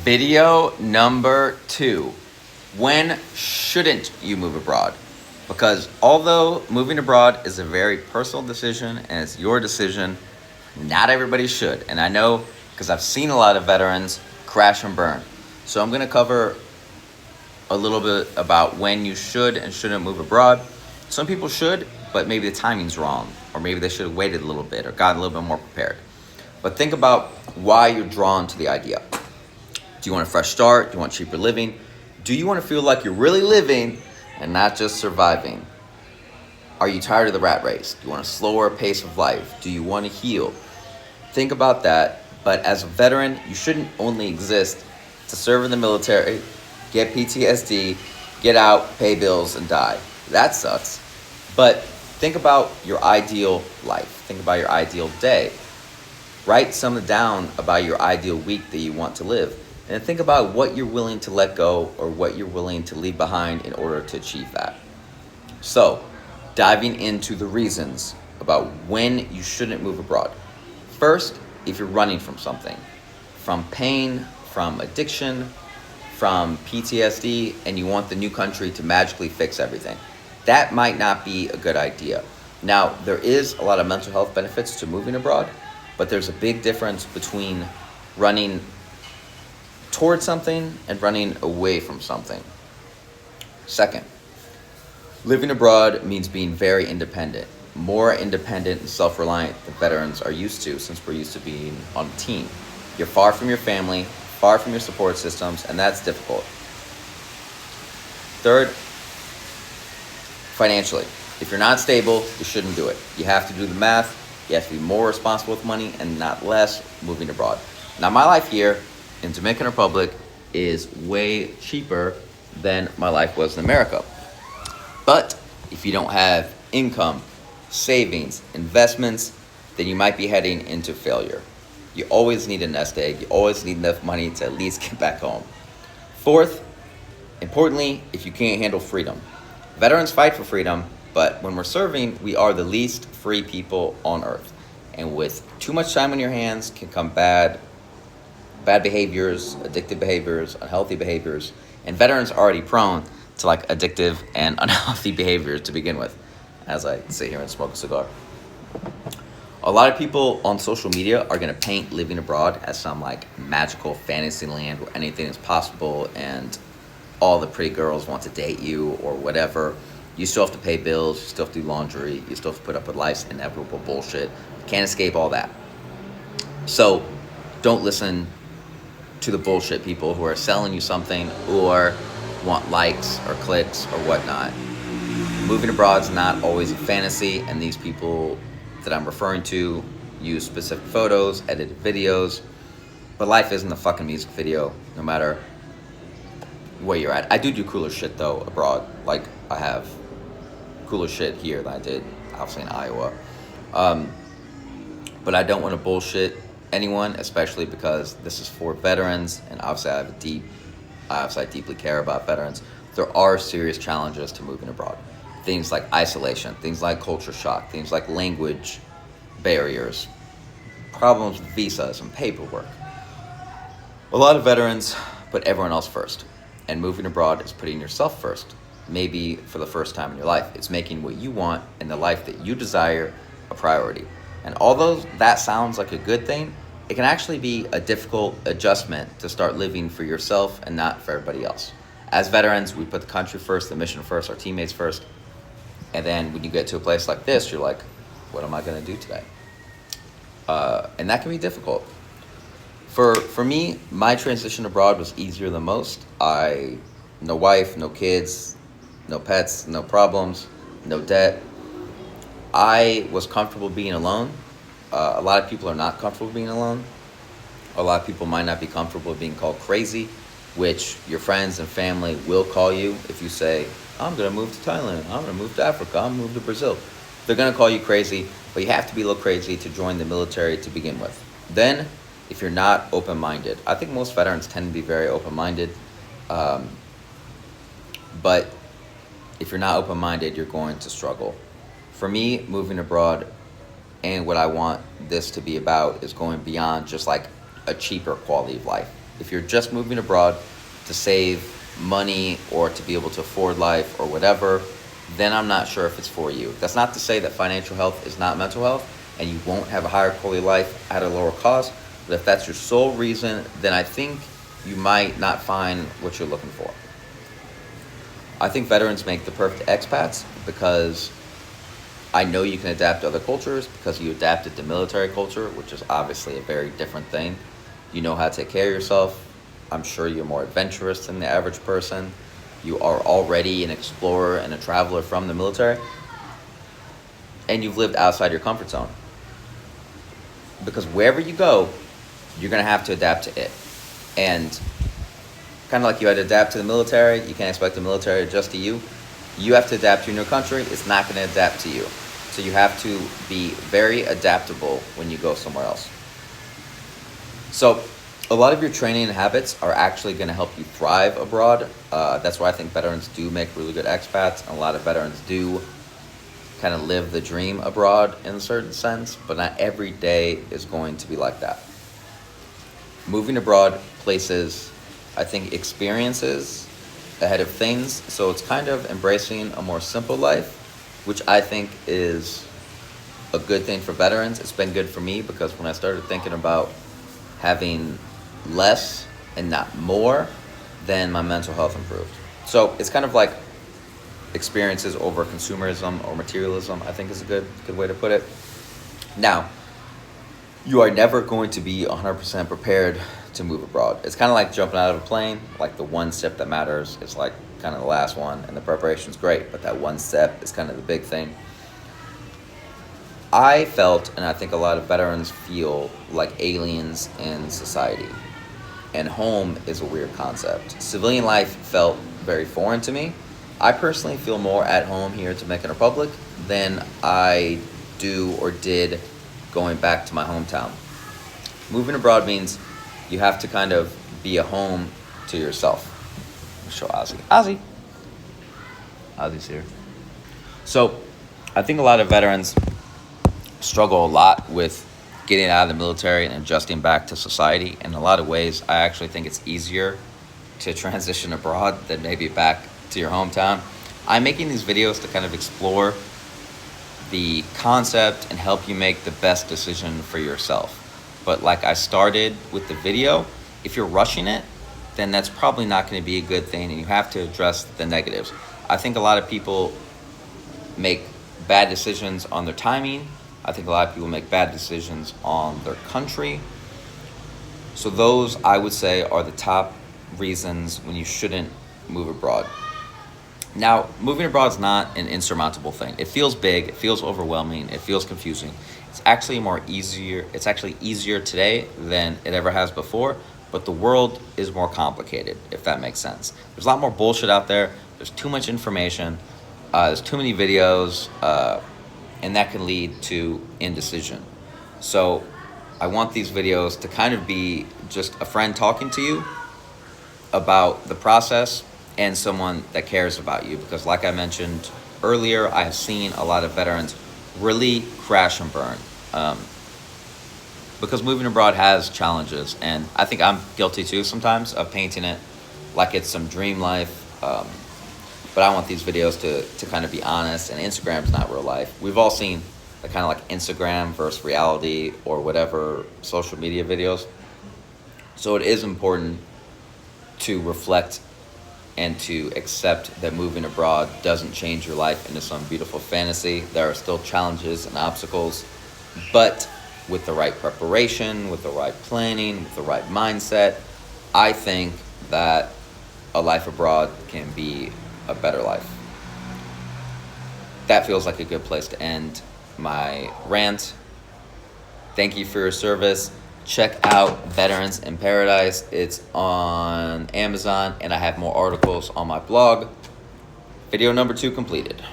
Video number 2. When shouldn't you move abroad? Because although moving abroad is a very personal decision and it's your decision, not everybody should. And I know because I've seen a lot of veterans crash and burn. So I'm going to cover a little bit about when you should and shouldn't move abroad. Some people should, but maybe the timing's wrong, or maybe they should have waited a little bit or gotten a little bit more prepared. But think about why you're drawn to the idea. Do you want a fresh start? Do you want cheaper living? Do you want to feel like you're really living and not just surviving? Are you tired of the rat race? Do you want a slower pace of life? Do you want to heal? Think about that. But as a veteran, you shouldn't only exist to serve in the military, get PTSD, get out, pay bills, and die. That sucks. But think about your ideal life. Think about your ideal day. Write something down about your ideal week that you want to live. And think about what you're willing to let go or what you're willing to leave behind in order to achieve that. So, diving into the reasons about when you shouldn't move abroad. First, if you're running from something, from pain, from addiction, from PTSD, and you want the new country to magically fix everything, that might not be a good idea. Now, there is a lot of mental health benefits to moving abroad, but there's a big difference between running towards something and running away from something. Second, living abroad means being very independent, more independent and self-reliant than veterans are used to, since we're used to being on a team. You're far from your family, far from your support systems, and that's difficult. Third, financially. If you're not stable, you shouldn't do it. You have to do the math. You have to be more responsible with money and not less moving abroad. Now, my life here in Dominican Republic is way cheaper than my life was in America. But if you don't have income, savings, investments, then you might be heading into failure. You always need a nest egg. You always need enough money to at least get back home. Fourth, importantly, if you can't handle freedom. Veterans fight for freedom, but when we're serving, we are the least free people on earth. And with too much time on your hands can come bad behaviors, addictive behaviors, unhealthy behaviors, and veterans are already prone to like addictive and unhealthy behaviors to begin with, as I sit here and smoke a cigar. A lot of people on social media are going to paint living abroad as some like magical fantasy land where anything is possible and all the pretty girls want to date you or whatever. You still have to pay bills, you still have to do laundry, you still have to put up with life's inevitable bullshit. You can't escape all that. So don't listen to the bullshit people who are selling you something or want likes or clicks or whatnot. Moving abroad is not always a fantasy, and these people that I'm referring to use specific photos, edited videos, but life isn't a fucking music video, no matter where you're at. I do cooler shit though abroad. Like I have cooler shit here than I did obviously in Iowa. But I don't want to bullshit anyone, especially because this is for veterans, and obviously I deeply care about veterans. There are serious challenges to moving abroad. Things like isolation, things like culture shock, things like language barriers, problems with visas and paperwork. A lot of veterans put everyone else first, and moving abroad is putting yourself first. Maybe for the first time in your life, it's making what you want and the life that you desire a priority. And although that sounds like a good thing, it can actually be a difficult adjustment to start living for yourself and not for everybody else. As veterans, we put the country first, the mission first, our teammates first. And then when you get to a place like this, you're like, what am I going to do today? And that can be difficult. For me, my transition abroad was easier than most. No wife, no kids, no pets, no problems, no debt. I was comfortable being alone. A lot of people are not comfortable being alone. A lot of people might not be comfortable being called crazy, which your friends and family will call you if you say, I'm going to move to Thailand, I'm going to move to Africa, I'm going to move to Brazil. They're going to call you crazy, but you have to be a little crazy to join the military to begin with. Then, if you're not open-minded, I think most veterans tend to be very open-minded, but if you're not open-minded, you're going to struggle. For me, moving abroad and what I want this to be about is going beyond just like a cheaper quality of life. If you're just moving abroad to save money or to be able to afford life or whatever, then I'm not sure if it's for you. That's not to say that financial health is not mental health and you won't have a higher quality of life at a lower cost. But if that's your sole reason, then I think you might not find what you're looking for. I think veterans make the perfect expats because I know you can adapt to other cultures because you adapted to military culture, which is obviously a very different thing. You know how to take care of yourself. I'm sure you're more adventurous than the average person. You are already an explorer and a traveler from the military. And you've lived outside your comfort zone. Because wherever you go, you're going to have to adapt to it. And kind of like you had to adapt to the military, you can't expect the military to adjust to you. You have to adapt to your new country. It's not going to adapt to you. So you have to be very adaptable when you go somewhere else. So a lot of your training and habits are actually going to help you thrive abroad. That's why I think veterans do make really good expats. And a lot of veterans do kind of live the dream abroad in a certain sense, but not every day is going to be like that. Moving abroad places, I think, experiences ahead of things. So it's kind of embracing a more simple life, which I think is a good thing for veterans. It's been good for me because when I started thinking about having less and not more, then my mental health improved. So it's kind of like experiences over consumerism or materialism, I think is a good way to put it. Now, you are never going to be 100% prepared to move abroad. It's kind of like jumping out of a plane. Like the one step that matters is like kind of the last one, and the preparation's great, but that one step is kind of the big thing. I felt, and I think a lot of veterans feel, like aliens in society. And home is a weird concept. Civilian life felt very foreign to me. I personally feel more at home here to Dominican Republic than I do or did going back to my hometown. Moving abroad means you have to kind of be a home to yourself. Let me show Ozzy. Ozzy's here. So I think a lot of veterans struggle a lot with getting out of the military and adjusting back to society. In a lot of ways, I actually think it's easier to transition abroad than maybe back to your hometown. I'm making these videos to kind of explore the concept and help you make the best decision for yourself. But like I started with the video, if you're rushing it, then that's probably not going to be a good thing, and you have to address the negatives. I think a lot of people make bad decisions on their timing. I think a lot of people make bad decisions on their country. So those, I would say, are the top reasons when you shouldn't move abroad. Now, moving abroad is not an insurmountable thing. It feels big, it feels overwhelming, it feels confusing. It's actually easier today than it ever has before, but the world is more complicated, if that makes sense. There's a lot more bullshit out there. There's too much information. There's too many videos, and that can lead to indecision. So I want these videos to kind of be just a friend talking to you about the process and someone that cares about you, because like I mentioned earlier, I have seen a lot of veterans really crash and burn, because moving abroad has challenges, and I think I'm guilty too sometimes of painting it like it's some dream life, but I want these videos to kind of be honest, and Instagram's not real life. We've all seen the kind of like Instagram versus reality or whatever social media videos. So it is important to reflect and to accept that moving abroad doesn't change your life into some beautiful fantasy. There are still challenges and obstacles, but with the right preparation, with the right planning, with the right mindset, I think that a life abroad can be a better life. That feels like a good place to end my rant. Thank you for your service. Check out Veterans in Paradise. It's on Amazon, and I have more articles on my blog. Video number 2 completed.